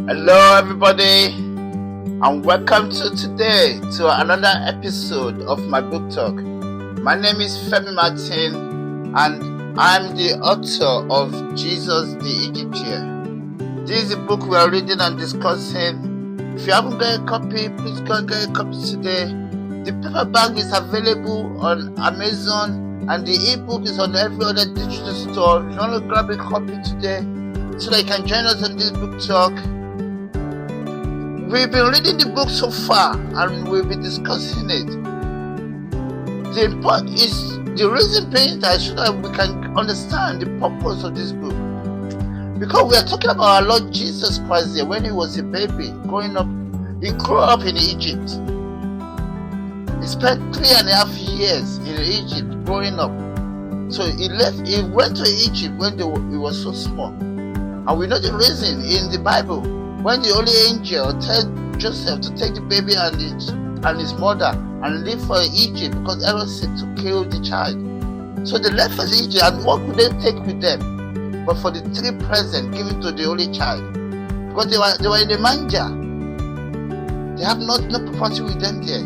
Hello, everybody, and welcome to another episode of my book talk. My name is Femi Martin, and I'm the author of Jesus the Egyptian. This is a book we are reading and discussing. If you haven't got a copy, please go and get a copy today. The paperback is available on Amazon, and the ebook is on every other digital store. If you want to grab a copy today, so that you can join us on this book talk. We've been reading the book so far and we'll be discussing it. The reason being that so that we can understand the purpose of this book. Because we are talking about our Lord Jesus Christ here when he was a baby growing up. He grew up in Egypt. He spent 3.5 years in Egypt growing up. So he went to Egypt when he was so small. And we know the reason in the Bible. When the holy angel told Joseph to take the baby and his mother and leave for Egypt because Herod said to kill the child. So they left for Egypt, and what could they take with them? But for the 3 presents given to the holy child. Because they were in the manger. They have no property with them there.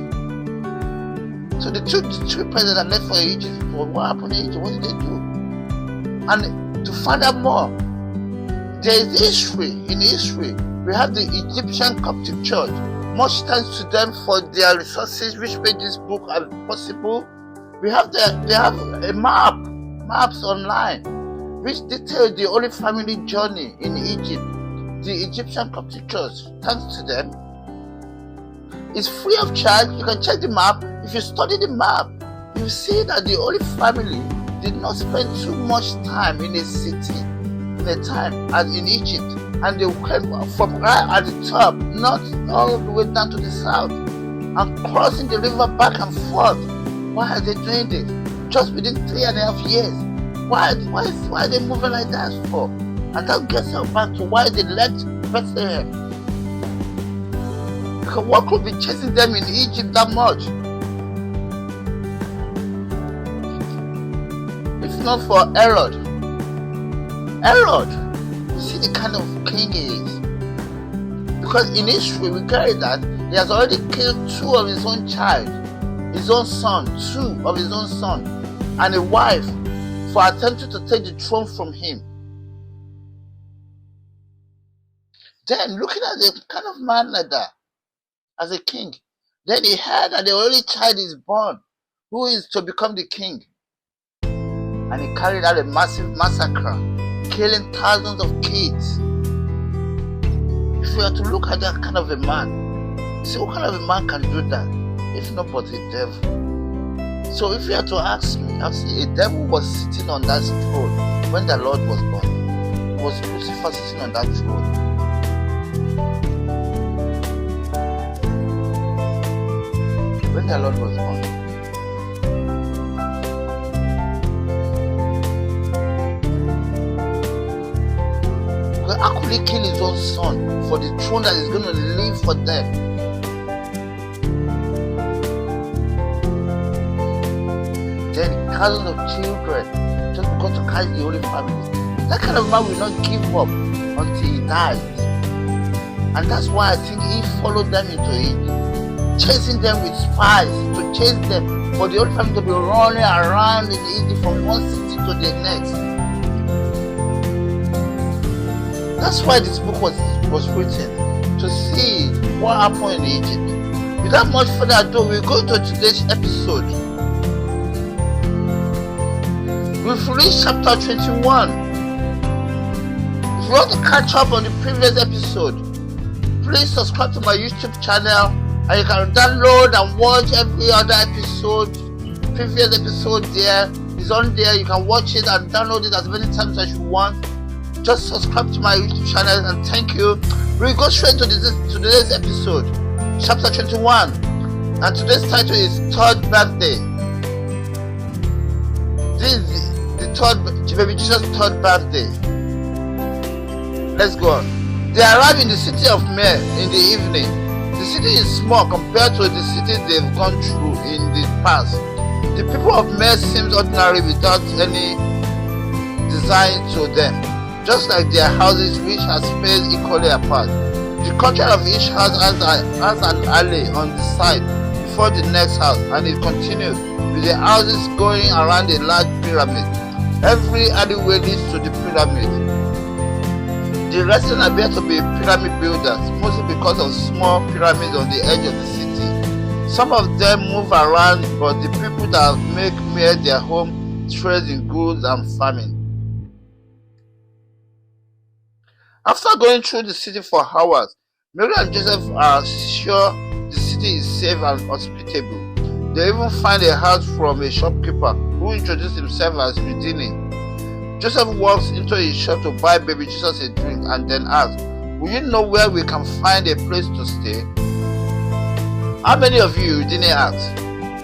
So the 3 presents that left for Egypt. Well, what happened in Egypt? What did they do? And to find out more, there is history. In history, we have the Egyptian Coptic Church. Much thanks to them for their resources which made this book possible. They have a maps online which detail the Holy Family journey in Egypt. The Egyptian Coptic Church, thanks to them, it's free of charge. You can check the map. If you study the map, you see that the Holy Family did not spend too much time in a city as in Egypt, and they went from right at the top, not all the way down to the south, and crossing the river back and forth. Why are they doing this? Just within 3.5 years. Why are they moving like that for? And that gets us back to why they left Bethlehem. Because what could be chasing them in Egypt that much? If not for Herod. You see the kind of king he is. Because in history we carry that he has already killed 2 of his own child, his own son, 2 of his own son, and a wife for attempting to take the throne from him. Then looking at the kind of man like that as a king, then he heard that the only child is born who is to become the king, and he carried out a massive massacre, killing thousands of kids. If we are to look at that kind of a man, see what kind of a man can do that, if not but a devil. So if you are to ask me, I'll say a devil was sitting on that throne when the Lord was born. It was Lucifer sitting on that throne. When the Lord was born. How could he kill his own son for the throne that is going to live for them? Then thousands of children just because to carry the Holy Family. That kind of man will not give up until he dies. And that's why I think he followed them into it, chasing them with spies to chase them, for the Holy Family to be running around in Egypt from one city to the next. That's why this book was written, to see what happened in Egypt. Without much further ado, we'll go to today's episode. We've reached chapter 21. If you want to catch up on the previous episode, please subscribe to my YouTube channel, and you can download and watch every other episode. Previous episode there is on there. You can watch it and download it as many times as you want. Just subscribe to my YouTube channel, and thank you. We'll go straight to today's episode, chapter 21, and today's title is Third Birthday. This is the baby Jesus' 3rd birthday. Let's go on. They arrive in the city of Mer in the evening. The city is small compared to the cities they've gone through in the past. The people of Mer seems ordinary without any design to them, just like their houses which are spaced equally apart. The courtyard of each house has an alley on the side before the next house, and it continues with the houses going around a large pyramid. Every alleyway leads to the pyramid. The residents appear to be pyramid builders, mostly because of small pyramids on the edge of the city. Some of them move around, but the people that make their home trade in goods and farming. After going through the city for hours, Mary and Joseph are sure the city is safe and hospitable. They even find a house from a shopkeeper who introduced himself as Houdini. Joseph walks into his shop to buy baby Jesus a drink and then asks, "Will you know where we can find a place to stay?" "How many of you?" Houdini asks.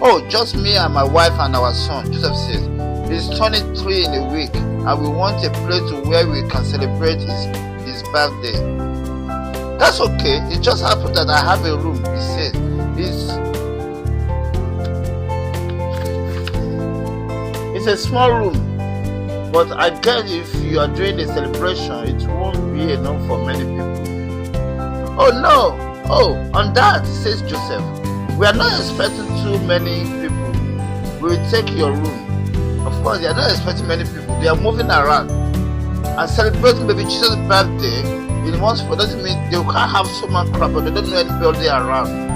"Oh, just me and my wife and our son," Joseph says. "He's turning 3 in a week and we want a place where we can celebrate his birthday." "That's okay. It just happened that I have a room," he says. It's a small room, but I guess if you are doing a celebration, it won't be enough for many people." "Oh no! Oh, on that," says Joseph. "We are not expecting too many people. We will take your room." Of course, they are not expecting many people. They are moving around and celebrating baby Jesus' birthday in one spot. Doesn't mean they can't have so much crowd, but they don't know anybody around.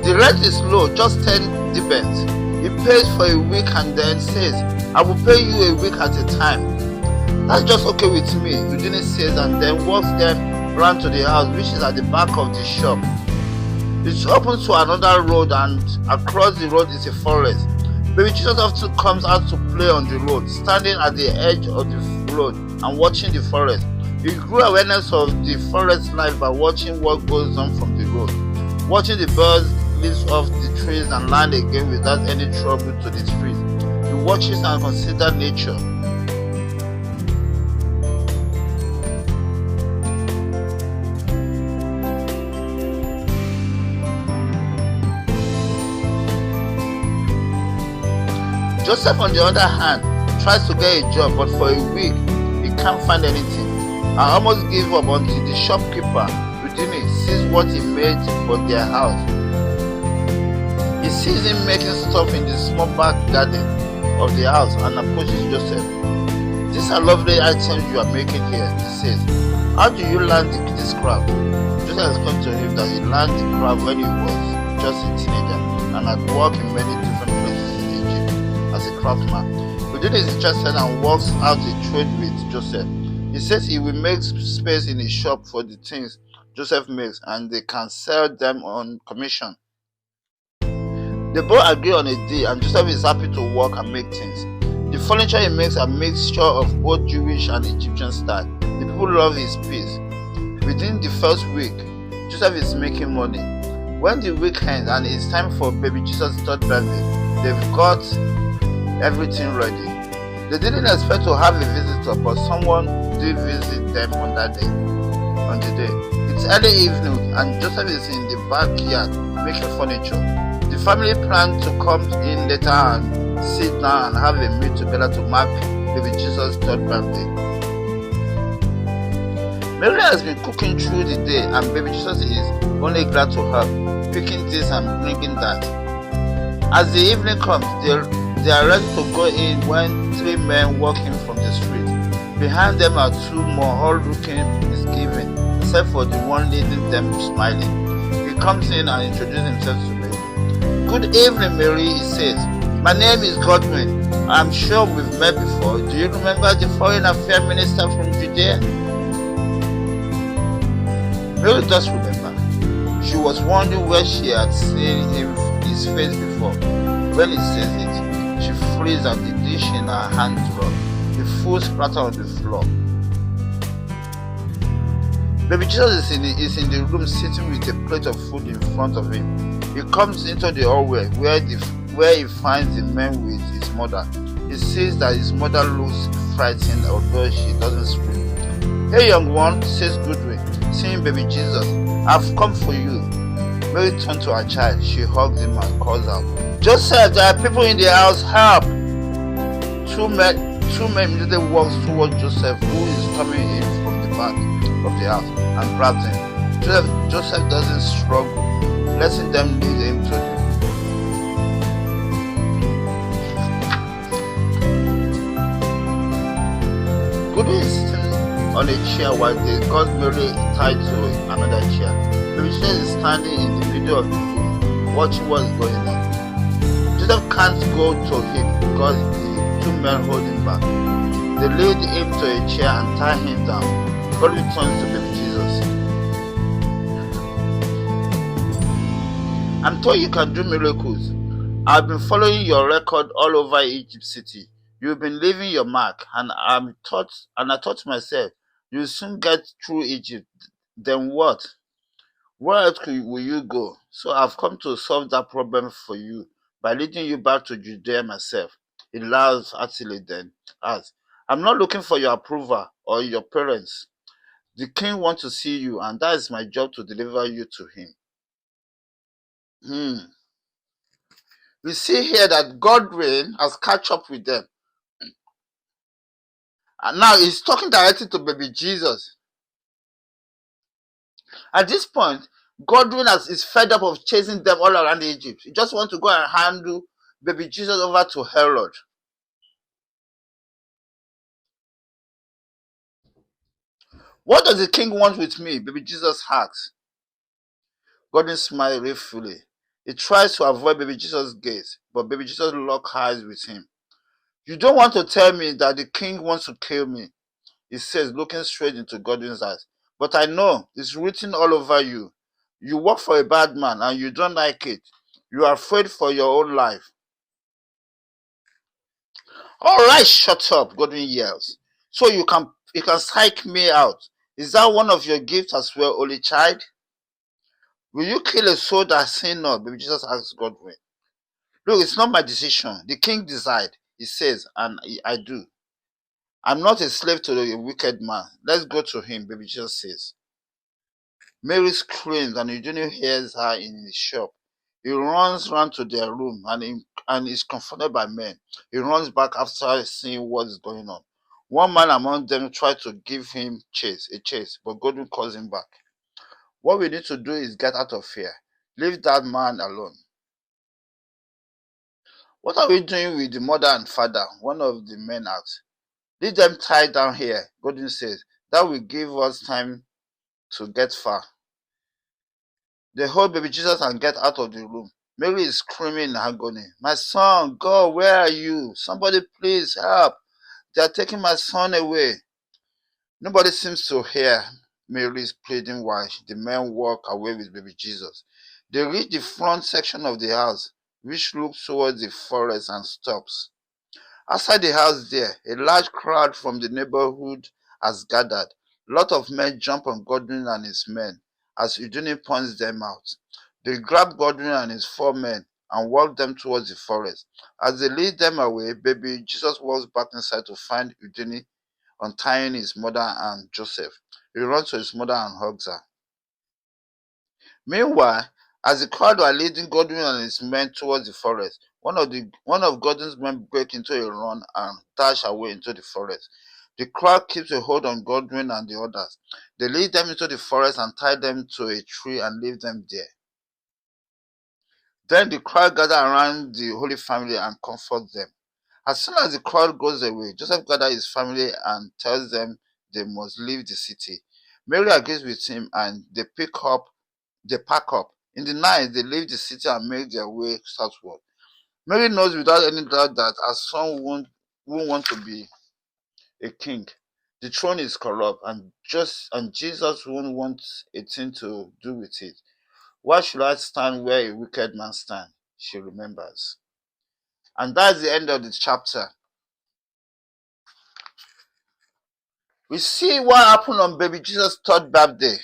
The rent is low, just 10 dibens. He pays for a week and then says, "I will pay you a week at a time." "That's just okay with me," Houdini says, and then walks them round to the house, which is at the back of the shop. It's open to another road, and across the road is a forest. Baby Jesus often comes out to play on the road, standing at the edge of the road and watching the forest. He grew awareness of the forest life by watching what goes on from the road, watching the birds leaves off the trees and land again without any trouble to the trees. He watches and considers nature. Joseph, on the other hand, tries to get a job, but for a week he can't find anything. I almost give up until the shopkeeper, Houdini, sees what he made for their house. He sees him making stuff in the small back garden of the house and approaches Joseph. "These are lovely items you are making here," he says. "How do you learn this craft?" Joseph explained to him that he learned the craft when he was just a teenager and had worked in many different places in Egypt as a craftsman. Houdini is interested and works out a trade with Joseph. He says he will make space in his shop for the things Joseph makes and they can sell them on commission. They both agree on a deal and Joseph is happy to work and make things. The furniture he makes are a mixture of both Jewish and Egyptian style. The people love his piece. Within the first week, Joseph is making money. When the week ends and it's time for baby Jesus' 3rd birthday, they've got everything ready. They didn't expect to have a visitor, but someone did visit them on the day. It's early evening and Joseph is in the backyard making furniture. The family planned to come in later and sit down and have a meal together to mark baby Jesus' 3rd birthday. Mary has been cooking through the day and baby Jesus is only glad to help, picking this and bringing that. As the evening comes, they are ready to go in when 3 men walk in from the street. Behind them are 2 more, all looking misgiving, except for the one leading them smiling. He comes in and introduces himself to Mary. "Good evening, Mary," he says. "My name is Godwin. I'm sure we've met before. Do you remember the foreign affairs minister from Judea?" Mary does remember. She was wondering where she had seen his face before. When he says it, she freezes and the dish in her hand drops. The food splatters on the floor. Baby Jesus is in the room sitting with a plate of food in front of him. He comes into the hallway where he finds the man with his mother. He sees that his mother looks frightened although she doesn't scream. "Hey young one," says Goodwin, seeing baby Jesus, "I've come for you." Mary turns to her child. She hugs him and calls out, "Joseph, there are people in the house, help!" Two two men immediately walked towards Joseph, who is coming in from the back of the house, and grabbed him. Joseph doesn't struggle, letting them lead him to the Goodwin is sitting on a chair while they got Mary tied to another chair. Baby Jesus is standing in the middle of the room, watching what is going on. Joseph can't go to him because the two men hold him back. They lead him to a chair and tie him down. God returns to baby Jesus. I'm told you can do miracles. I've been following your record all over Egypt City. You've been leaving your mark, and I thought to myself, you'll soon get through Egypt. Then what? Where else will you go? So I've come to solve that problem for you by leading you back to Judea myself. He laughs heartily then asks, I'm not looking for your approval or your parents. The king wants to see you, and that is my job to deliver you to him. We see here that Godwin has catch up with them. And now he's talking directly to baby Jesus. At this point, Godwin is fed up of chasing them all around Egypt. He just wants to go and handle baby Jesus over to Herod. What does the king want with me? Baby Jesus asks. Godwin smiles ruefully. He tries to avoid baby Jesus' gaze, but baby Jesus locks eyes with him. You don't want to tell me that the king wants to kill me, he says, looking straight into Godwin's eyes. But I know it's written all over you. You work for a bad man and you don't like it. You are afraid for your own life. All right, shut up, Godwin yells. So you can psych me out. Is that one of your gifts as well, only child? Will you kill a soul that sin not? Baby Jesus asks Godwin. Look, it's not my decision. The king decides, he says, and I do. I'm not a slave to a wicked man. Let's go to him, baby Jesus says. Mary screams and Eugene hears her in his shop. He runs round to their room and is confronted by men. He runs back after seeing what is going on. One man among them tried to give him a chase, but Godwin calls him back. What we need to do is get out of here. Leave that man alone. What are we doing with the mother and father? One of the men asks. Leave them tied down here, Godwin says. That will give us time to get far. They hold baby Jesus and get out of the room. Mary is screaming in agony. My son, God, where are you? Somebody please help. They are taking my son away. Nobody seems to hear Mary's pleading while the men walk away with baby Jesus. They reach the front section of the house, which looks towards the forest and stops. Outside the house there, a large crowd from the neighborhood has gathered. A lot of men jump on Godwin and his men as Eugene points them out. They grab Godwin and his 4 men and walk them towards the forest. As they lead them away, baby Jesus walks back inside to find Eugene untying his mother and Joseph. He runs to his mother and hugs her. Meanwhile, as the crowd were leading Godwin and his men towards the forest, one of Godwin's men break into a run and dash away into the forest. The crowd keeps a hold on Godwin and the others. They lead them into the forest and tie them to a tree and leave them there. Then the crowd gather around the Holy Family and comfort them. As soon as the crowd goes away, Joseph gathers his family and tells them they must leave the city. Mary agrees with him and they pack up. In the night, they leave the city and make their way southward. Mary knows without any doubt that her son won't want to be a king. The throne is corrupt, and Jesus won't want a thing to do with it. Why should I stand where a wicked man stands? She remembers. And that's the end of the chapter. We see what happened on baby Jesus' third birthday.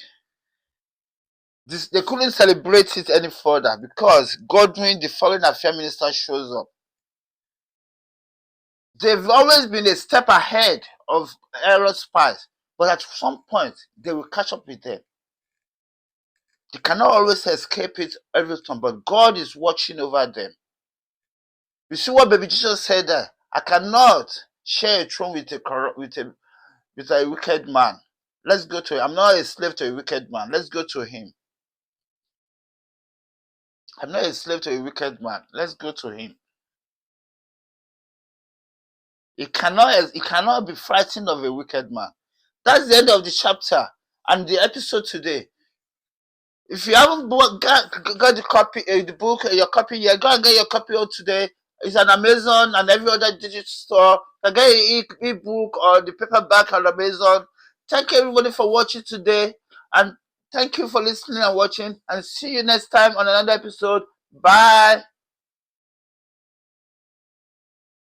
They couldn't celebrate it any further because Godwin, the foreign affairs minister, shows up. They've always been a step ahead of Herod's spies, but at some point they will catch up with them. They cannot always escape it every time, but God is watching over them. You see what baby Jesus said there? I cannot share a throne with a corrupt, with a wicked man. Let's go to him. I'm not a slave to a wicked man. Let's go to him. I'm not a slave to a wicked man. Let's go to him. He cannot be frightened of a wicked man. That's the end of the chapter and the episode today. If you haven't got the copy, the book, your copy yet, go and get your copy out today. It's on Amazon and every other digital store. You can get an e-book or the paperback on Amazon. Thank you everybody for watching today, and thank you for listening and watching. And see you next time on another episode. Bye.